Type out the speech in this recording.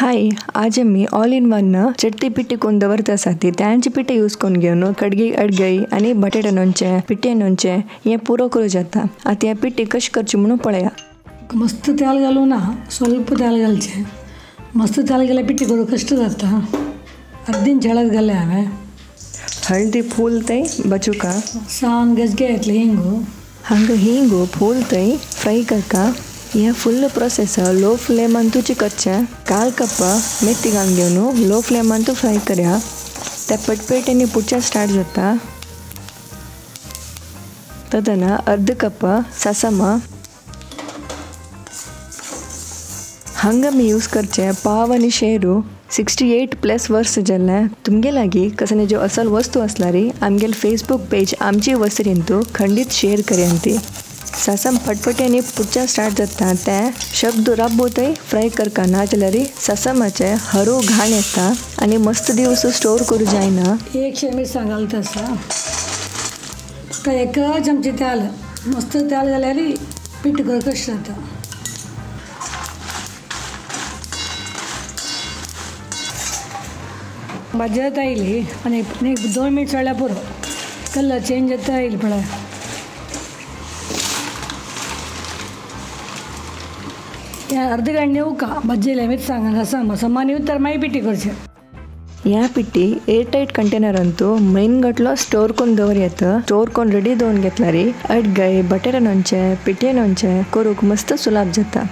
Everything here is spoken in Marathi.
हाय, आज आम्ही ऑल इन वन चटणी पिट्टी कोण दवरतासाठी त्यांची पिट्टी यूज करून घेऊन कडगी अडगई आणि बटाटा नोंचे पिट्टे नोंचे हे पुरो करू जाता. आता या पिट्टी कशी करची म्हणून पळया. मस्त तेल घालू ना, स्वल्प तेल घालचे. मस्त तेल गेल्या पिट्टी करू कष्ट जाता. अर्धीन चेळत घाले हांवें हळदी फूलतय बचूका सान गजगे घेतले हिंगू हांगा हिंगू फूलतय फ्राय करका. यह फुल प्रोसेस लो फ्लेम अंतूची करचे. काल कप मेथी घालून घेऊन लो फ्लेम अंतू फ्राय करया. त्या पटपेटेनी पुढच्या स्टार्ट जाता. तदना अर्ध कप ससम हांगा मी यूज करचे पाव आणि शेरू 68+ वर्ष जाल्ले. तुमगे लागी कसने जो असल वस्तू असला री आमगेल फेसबुक पेज आमची वसरींतू खंडित शेअर करेंती. ससम पटपट्याने पुढच्या स्टार्ट जाता ते शब्द राबवतय फ्राय करका ना जाल्यार ससमाचे हरू घाण येता आणि मस्त दिवस स्टोर करू जायना. 100 मिरसांग घालता आसा. फक्त एक चमचे तेल मस्त तेल घाल्यार पीठ करू कशें जाता. भाजी जाता येयली आनी 1-2 मिनट चडल्या पुरो. कलर चेंज जाता येईल पळय. अर्ध गंಟೆ ನೀವು ಬಜ್ಜಿಲೆ ಮಿರ್ಸಾಂಗ ಸಮ ನೀವು ತರ ಮೈ पिट्टी करचे. या पिट्टी airtight container Antu man गटलो store करून दवरयेत. स्टोर करून रेडी दवरून घेतला री अडगय बटाटा नोंचे पिट्टे नोंचे करूक मस्त सुलाभ जाता.